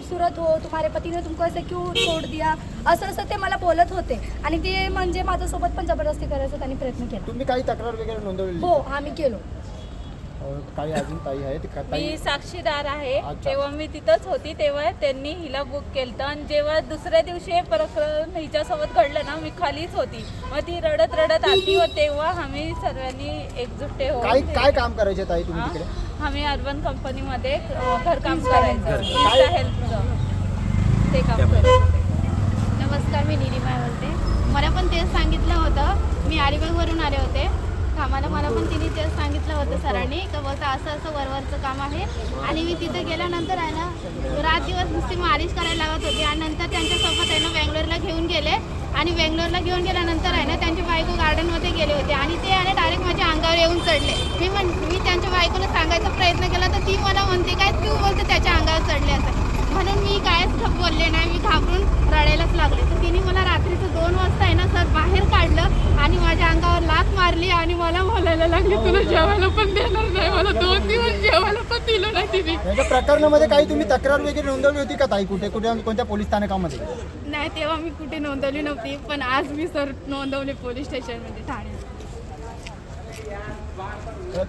खूबसूरत हो, तुम्हारे पति ने तुमको ऐसे क्यों छोड़ दिया, असं असं ते मला बोलत होते आणि ते म्हणजे माझ्यासोबत पण जबरदस्ती करायचा त्यांनी प्रयत्न केला. तुम्ही काही तक्रार वगैरे नोंदवली? हो, आम्ही केलो. काही अजून ताई आहे ते मी साक्षीदार आहे. अच्छा. तेव्हा मी तिथंच होती, तेव्हा त्यांनी हिला बुक केलं आणि जेव्हा दुसऱ्या दिवशी हे प्रकरण हिच्यासोबत घडलं ना, मी खालीच होती. मग ती रडत रडत आली व तेव्हा आम्ही सर्वांनी एकजुटे होऊन काय काम करायचे ताई तुम्ही तिकडे? आम्ही अर्बन कंपनीमध्ये घरकाम करायचं, हेल्पचं ते काम करायचं. नमस्कार, मी निलिमा बोलते. मला पण तेच सांगितलं होतं. मी अलिबागवरून आले होते कामाला. मला पण तिने तेच सांगितलं होतं सरांनी का बोलता असं असं वरवरचं काम आहे. आणि मी तिथे गेल्यानंतर आहे ना, रात दिवस नुसती मालिश करायला लागत होती. आणि नंतर त्यांच्यासोबत आहे ना बेंगलोरला घेऊन गेले. आणि बेंगलोरला घेऊन गेल्यानंतर आहे ना त्यांची बायको गार्डनमध्ये गेले होते आणि ते आहे ना डायरेक्ट माझ्या अंगावर येऊन चढले. मी त्यांच्या बायकोला सांगायचा प्रयत्न केला तर ती मला म्हणते काय तू बोलते त्याच्या अंगावर चढले असं. म्हणून मी कायच बोलले नाही. मी घाबरून रडायलाच लागले. तर तिने मला रात्रीचं 2 वाजता आहे ना सर बाहेर काढलं आणि माझ्या अंगावर लाथ मारली आणि मला बोलायला लागली तुला जेवायला पण देणार नाही. मला 2 दिवस जेवायला पण दिलं नाही तिने. या प्रकरणामध्ये काही तुम्ही तक्रार वगैरे नोंदवली होती का ताई? कोणत्या पोलीस स्थानकामध्ये? नाही, तेव्हा मी कुठे नोंदवली नव्हती, पण आज मी सर नोंदवली पोलीस स्टेशनमध्ये ठाण्यात.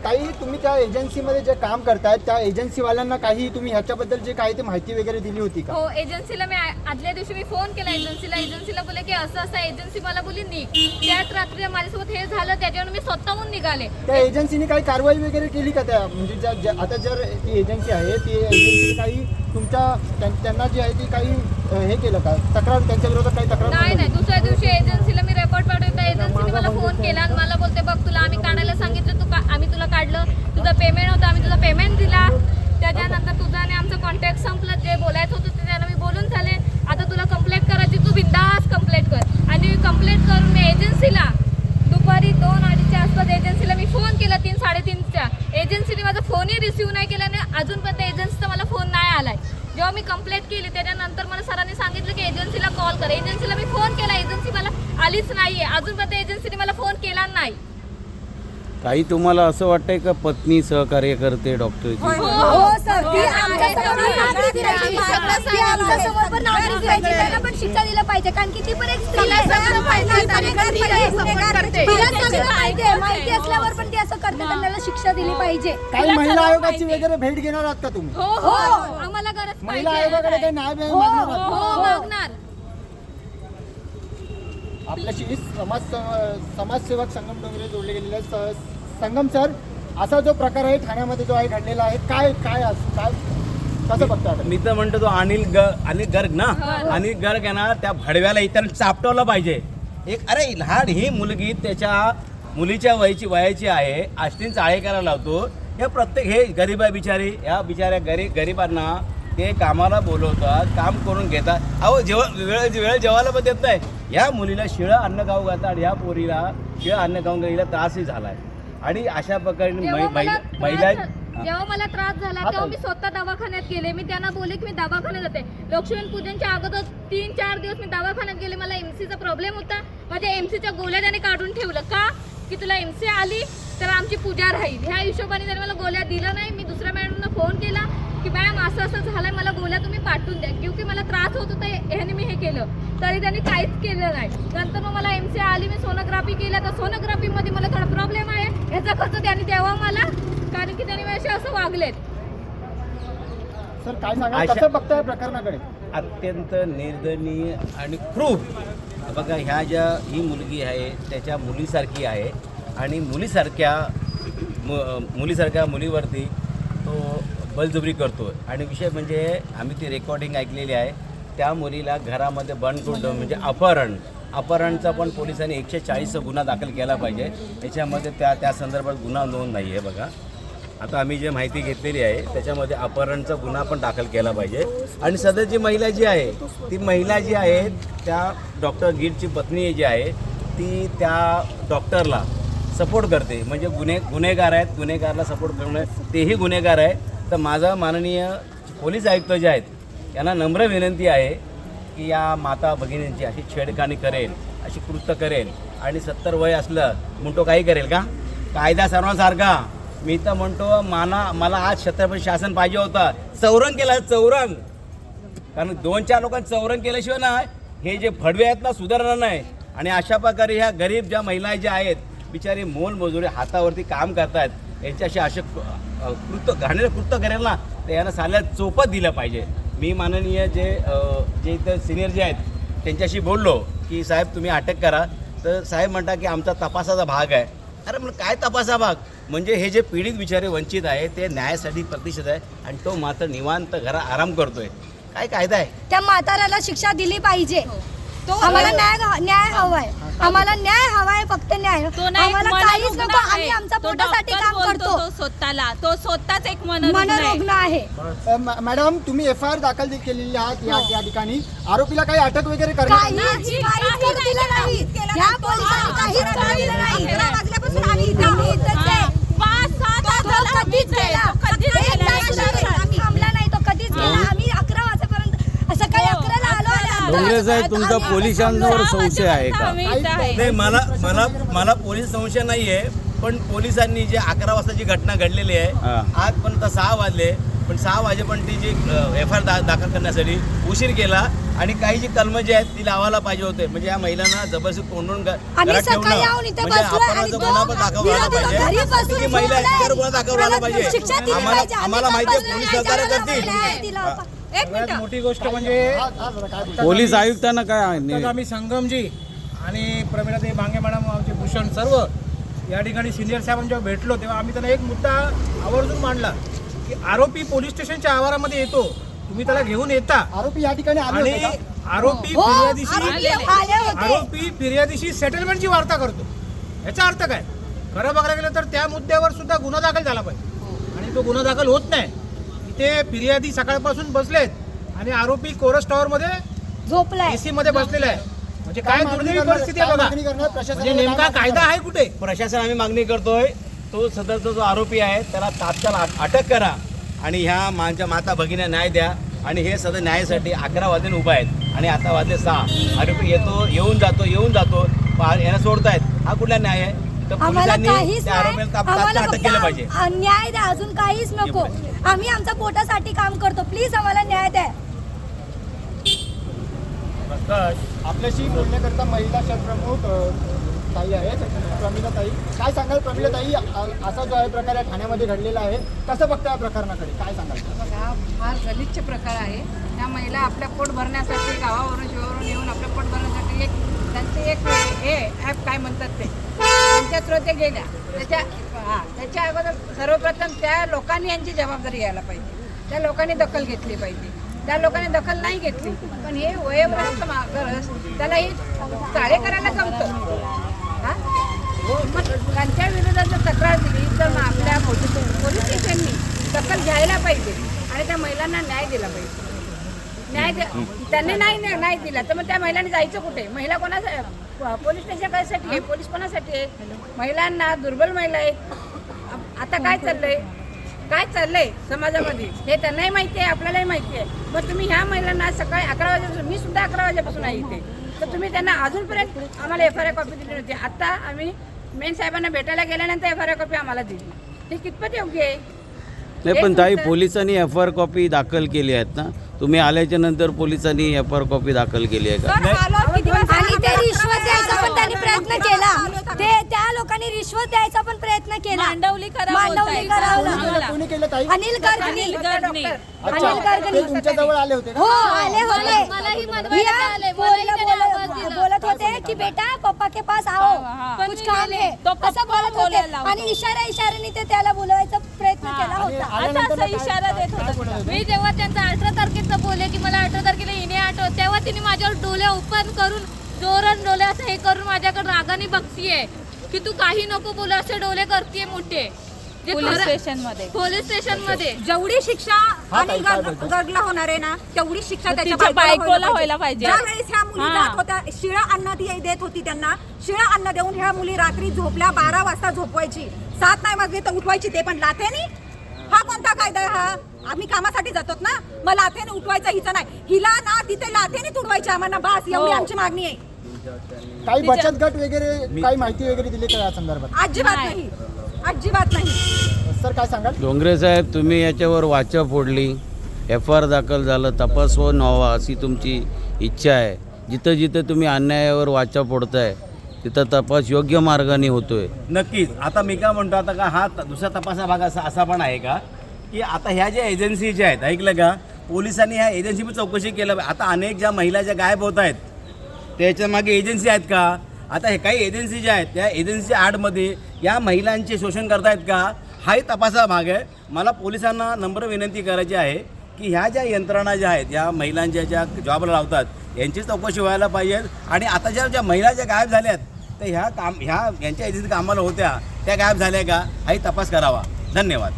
ताई, तुम्ही त्या एजन्सीमध्ये जे काम करतायत त्या एजन्सीवाल्यांना काही तुम्ही ह्याच्याबद्दल जे काही ते माहिती वगैरे दिली होती का? हो, एजन्सीला मी आदल्या दिवशी मी फोन केला एजन्सीला बोलले की असं असं. एजन्सी मला बोलली निघ. त्याच रात्री माझ्यासोबत हे झालं, त्याच्यावर मी स्वतःहून निघाले. त्या एजन्सीने काही कारवाई वगैरे केली का? त्या म्हणजे आता जर ती एजन्सी आहे ती एजन्सी काही त्यांना जी आहे ती काही हे केलं का? तक्रार त्यांच्या विरोधात काही तक्रार? नाही, दुसऱ्या दिवशी एजन्सीला मी रेकॉर्ड पाठवला. एजन्सीने मला फोन केला आणि मला बोलते बघ तुला आम्ही काढायला सांगितलं, आम्ही तुला काढलं, तुझं पेमेंट होतं, आम्ही तुझा पेमेंट दिला. त्याच्यानंतर तुझा आणि आमचं कॉन्टॅक्ट संपलं. जे बोलायचं होतं ते त्यांना मी बोलून झाले. आता तुला कंप्लेंट करायची, तू बिंदास कंप्लेंट कर. आणि कंप्लेंट करून मी एजन्सीला दुपारी 2-2:30च्या आसपास एजन्सीला मी फोन केला 3-3:30च्या. एजन्सीने माझा फोनही रिसिव्ह नाही केला आणि अजूनपर्यंत एजन्सीचा मला फोन नाही आलाय. जेव्हा मी कंप्लेंट केली त्याच्यानंतर मला सरांनी सांगितलं की एजन्सीला कॉल कर. एजन्सीला मी फोन केला, एजन्सी मला आलीच नाहीये. अजूनपर्यंत एजन्सीने मला फोन केला नाही. काही तुम्हाला असं वाटतंय का पत्नी सहकार्य करते डॉक्टरची? हो सर, ती आमच्यासमोर नागरिक फिरायची. ती आमच्यासमोर पण नागरिक फिरायची. त्यांना पण शिक्षा दिलं पाहिजे कारण की ती पण एक स्त्री आहे. तिला सगळं माहिती असल्यावर पण ती असं करते. त्यांना शिक्षा दिली पाहिजे. काही महिला आयोगाची वगैरे भेट घेणार आहात का तुम्ही? हो, आम्हाला गरज महिला आयोगाकडे काही न्याय मागणार आहात? हो, मागणार. आपल्याशी समाजसेवक संगम डोंगरे जोडले गेलेले आहेत. संगम सर, असा जो प्रकार आहे ठाण्यामध्ये जो आहे घडलेला आहे, काय कसं बघता? मी तर म्हणतो तो अनिल गर्ग ना, अनिल गर्ग आहे ना, त्या भडव्याला इतर चापटवलं पाहिजे. अरे लहान ही मुलगी त्याच्या मुलीच्या वयाची आहे, आष्टीन चाळे करायला लावतो. या प्रत्येक हे गरीब आहे बिचारी, या बिचाऱ्या गरिबांना ते कामाला बोलवतात, काम करून घेतात. अहो वेळ जेवायला पण देत नाही. या मुलीला शिळं अन्न खाऊ घालतात, या पोरीला शिळं अन्न खाऊन गेला त्रासही झालाय. आणि अशा प्रकारे महिला जेव्हा मला त्रास झाला तेव्हा मी स्वतः दवाखान्यात गेले. मी त्यांना बोलले की मी दवाखान्यात जाते. लक्ष्मीपूजनच्या अगोदर 3-4 दिवस मी दवाखान्यात गेले. मला एमसीचा प्रॉब्लेम होता. माझ्या एमसीच्या गोळ्या त्याने काढून ठेवलं का की तुला एमसी आली तर आमची पूजा राहील. ह्या हिशोबाने त्याने मला गोळ्या दिलं नाही. मी दुसऱ्या मॅडमना फोन केला की मॅम असं असं झालंय, मला गोळ्या तुम्ही पाठवून द्या. क्योंकि मला त्रास होत होता ह्याने मी हे केलं तरी त्यांनी काहीच केलं नाही. नंतर मग मला एमसी आली, मी सोनोग्राफी केलं तर सोनोग्राफीमध्ये मला थोडा प्रॉब्लेम आहे. ह्याचा खर्च त्यांनी द्यावा मला कारण की त्यांनी माझ्याशी असं वागलेत. सर काय सांगा, कसं बघताय प्रकरणाकडे? अत्यंत निर्दयनीय आणि क्रूर. बघा ही मुलगी आहे त्याच्या मुलीसारखी आहे आणि मुलीसारख्या मुलीवरती तो बलजबरी करतो. आणि विषय म्हणजे आम्ही ती रेकॉर्डिंग ऐकलेली आहे. त्या मुलीला घरामध्ये बंद करून म्हणजे अपहरणचा पण पोलिसांनी 140चा गुन्हा दाखल केला पाहिजे. याच्यामध्ये त्या संदर्भात गुन्हा नोंद नाही आहे. बघा आता आम्ही जे माहिती घेतलेली आहे त्याच्यामध्ये अपहरणचा गुन्हा पण दाखल केला पाहिजे. आणि सदरची महिला जी आहे ती महिला जी आहे त्या डॉक्टर गीरची पत्नी जी आहे ती त्या डॉक्टरला सपोर्ट करते. म्हणजे गुन्हेगार आहेत, गुन्हेगारला सपोर्ट करणं तेही गुन्हेगार आहे. तर माझा माननीय पोलीस आयुक्त जे आहेत यांना नम्र विनंती आहे की या माता भगिनींची अशी छेडखानी करेल, अशी कृत्य करेल आणि 70 वय असलं म्हणतो काही करेल का? कायदा सर्वांसारखा. मी तर म्हणतो मला आज छत्रपती शासन पाहिजे होतं. चौरंग केला, चौरंग. कारण 2-4 लोकांचं चौरण केल्याशिवाय ना हे जे फडवे आहेत ना सुधारणार नाही. आणि अशा प्रकारे ह्या गरीब ज्या महिला ज्या आहेत बिचारी मोलमजुरी हातावरती काम करतायत यांच्याशी असे घाणेरडे कृत्य करेल ना तर यांना साल्याला चोपत दिलं पाहिजे. मी माननीय जे इथं सिनियर जे आहेत त्यांच्याशी बोललो की साहेब तुम्ही अटक करा, तर साहेब म्हणता की आमचा तपासाचा भाग आहे. अरे मग काय तपासा भाग? म्हणजे हे जे पीडित बिचारे वंचित आहे ते न्यायासाठी प्रतिष्ठित आहे आणि तो मात्र निवांत घरा आराम करतोय. काय कायदा आहे? त्या म्हाताऱ्याला शिक्षा दिली पाहिजे. आम्हाला न्याय हवाय, आम्हाला न्याय हवाय, फक्त न्याय. आम्हाला काहीच नको, आम्ही आमच्या पोटासाठी काम करतो. तो स्वतःच एक मनोरुग्ण आहे. मॅडम तुम्ही FIR दाखल केलेली आहात या ठिकाणी, आरोपीला काही अटक वगैरे करण्यात आली? काहीच करू दिलं नाही. या पोलिसांनी काहीच करू दिलं नाही. 11 वाजल्यापासून आम्ही इथंच आहे. तो कधीच गेला, एक तास सुद्धा थांबला नाही. तो कधीच गेला. आम्ही 11 वाजेपर्यंत सकाळी 11ला आलो. डोंगरे साहेब तुमचा पोलिसांवर संशय आहे का? नाही, मला पोलीस संशय नाही आहे, पण पोलिसांनी जे 11 वाजता जी घटना घडलेली आहे आजपर्यंत 6 वाजले, पण 6 वाजेपर्यंत ती जी FIR दाखल करण्यासाठी उशीर केला आणि काही जी कलमं जी आहेत ती लावायला पाहिजे होते. म्हणजे या महिलांना जबरदस्ती कोंडून घरात ठेवणं म्हणजे अपराधाचा गुन्हा पण दाखवला पाहिजे. ती महिला इतर गुन्हा दाखवला पाहिजे. आम्हाला माहिती आहे पोलीस सहकार्य करतील. सगळ्यात मोठी गोष्ट म्हणजे पोलीस आयुक्तांना काय आहे? आम्ही संगमजी आणि प्रमिलाताई भांगे मॅडम आमचे भूषण सर्व या ठिकाणी सिनियर साहेबांना जेव्हा भेटलो तेव्हा आम्ही त्यांना एक मुद्दा आवर्जून मांडला की आरोपी पोलीस स्टेशनच्या आवारामध्ये येतो, तुम्ही त्याला घेऊन येता. आरोपी या ठिकाणी आले आणि होते का? आरोपी फिर्यादीशी सेटलमेंटची वार्ता करतो. याचा अर्थ काय? खरं बघायला गेलं तर त्या मुद्द्यावर सुद्धा गुन्हा दाखल झाला पाहिजे आणि तो गुन्हा दाखल होत नाही. इथे फिर्यादी सकाळपासून बसलेत आणि आरोपी कोरस टॉवर मध्ये झोपलाय, AC मध्ये बसलेला आहे. म्हणजे काय दुर्दैवी परिस्थिती आहे बघा. म्हणजे नेमका कायदा आहे कुठे? प्रशासन आम्ही मागणी करतोय तो सदरचा जो आरोपी आहे त्याला तात्काळ अटक करा आणि ह्या माता भगिनीला न्याय द्या. आणि हे सदर न्यायासाठी 11 वाजून उभा आहेत आणि आता वाजले 6. आरोपी येऊन जातो यांना सोडतायत. हा कुठला न्याय आहे? तर पोलिसांनी त्या आरोपीला तात्काळ अटक केलं पाहिजे. न्याय द्या, अजून काहीच नको. आम्ही आमच्या पोटासाठी काम करतो. प्लीज आम्हाला न्याय द्या. आपल्याशी बोलण्याकरता महिला शहरप्रमुख ताई आहेत, प्रमिलाताई. काय सांगाल प्रमिलाताई, असा जो आहे प्रकार ठाण्यामध्ये घडलेला आहे, कसं बघता या प्रकरणाकडे काय सांगाल? बघा, फार गलिच्छ प्रकार आहे. त्या महिला आपल्या पोट भरण्यासाठी गावावरून शिवावरून येऊन आपल्या पोट भरण्यासाठी त्यांचे एक हे ॲप काय म्हणतात ते त्यांच्या थ्रू ते गेल्या. त्याच्या अगोदर सर्वप्रथम त्या लोकांनी यांची जबाबदारी घ्यायला पाहिजे. त्या लोकांनी दखल घेतली पाहिजे. त्या लोकांनी दखल नाही घेतली, पण हे वयोवृद्ध गरज त्याला ही चाळे करायला जमतं. मग त्यांच्या विरोधात जर तक्रार दिली तर मग आपल्या पोलीस स्टेशननी दखल घ्यायला पाहिजे आणि त्या महिलांना न्याय दिला पाहिजे. त्यांनी नाही दिला तर मग त्या महिलांनी जायचं कुठे? महिला पोलीस स्टेशन कशासाठी आहे? पोलीस कोणासाठी आहे? महिलांना, दुर्बल महिला आहेत. आता काय चाललंय समाजामध्ये हे त्यांनाही माहिती आहे, आपल्यालाही माहिती आहे. मग तुम्ही ह्या महिलांना सकाळी 11 वाजेपासून, मी सुद्धा 11 वाजेपासून आहे इथे, तर तुम्ही त्यांना अजूनपर्यंत आम्हाला FIR कॉपी दिली नव्हती. आता आम्ही मेन साहेबांना भेटायला गेल्यानंतर FIR कॉपी आम्हाला दिली. हे कितपत योग्य आहे? नाही, पण ताई पोलिसांनी FIR कॉपी दाखल केली आहेत ना, तुम्ही आल्याच्या नंतर पोलिसांनी FIR कॉपी दाखल केली आहे का? आणि ते रिश्वत द्यायचा पण त्यांनी प्रयत्न केला. त्या लोकांनी रिश्वत द्यायचा पण प्रयत्न केला. मांडवली कोणी केलं ताई? अनिल गर्गनी. ते तुमच्या जवळ आले होते का? हो, आले होते. मलाही मनवायला आले, मलाही त्याने आवाज दिला. बोलत होते की बेटा पप्पा के पास आओ, कुछ काम है, असं बोलत होते. आणि इशाऱ्याने ते त्याला बोलवायचा प्रयत्न केला होता. असा इशारा देत होता. मी जेव्हा त्यांचा 18 तारखेचं बोलले की मला 18 तारखेला येणे आठवत, तेव्हा तिने माझ्यावर डोळे ओपन करून जोरात डोळे असं हे करून माझ्याकडे रागाने बघतीये की तू काही नको बोलू, असे डोळे करतीये मोठे. पोलीस स्टेशन मध्ये जेवढी शिक्षा अनिल गर्गला होणार आहे ना तेवढी शिक्षा त्याच्या बायकोला व्हायला पाहिजे. ज्यावेळेस ह्या मुली जात होत्या, शिळा अन्न ती देत होती त्यांना, शिळा अन्न देऊन ह्या मुली रात्री झोपल्या 12 वाजता झोपवायची, 7 नाही वाजले तर उठवायची, ते पण लाथेनी. हा कोणता कायदा आहे हा? आम्ही कामासाठी जातो ना, मग लाथेने उठवायचं हिचं नाही. हिला ना तिथे लाथेने तुडवायची आम्हाला, बस एवढी आमची मागणी आहे. काही बचत गट वगैरे काही माहिती वगैरे दिली का या संदर्भात? अजिबात नाही. सर काय सांगाल? डोंगरे साहेब, तुम्ही याच्यावर वाचा फोडली FIR दाखल झालं, तपास होऊन व्हावा अशी तुमची इच्छा आहे. जिथं जिथं तुम्ही अन्यायावर वाचा फोडताय तिथं तपास योग्य मार्गाने होतोय. नक्कीच. आता मी काय म्हणतो, आता का हा दुसरा तपासा भाग असा पण आहे का की आता ह्या ज्या एजन्सी ज्या आहेत, ऐकलं का, पोलिसांनी ह्या एजन्सी पण चौकशी केलं. आता अनेक ज्या महिला ज्या गायब होत आहेत त्याच्या मागे एजन्सी आहेत का? आता हे काही एजन्सी ज्या आहेत त्या एजन्सीच्या आडमध्ये या महिलांचे शोषण करतायत का? हाही तपासा भाग आहे. मला पोलिसांना नम्र विनंती करायची आहे की ह्या ज्या यंत्रणा ज्या आहेत, या महिलांच्या ज्या जॉबला लावतात यांची चौकशी व्हायला पाहिजे. आणि आता ज्या महिला ज्या गायब झाल्यात तर यांच्या एजन्सी कामाला होत्या त्या गायब झाल्या का, हाही तपास करावा. धन्यवाद.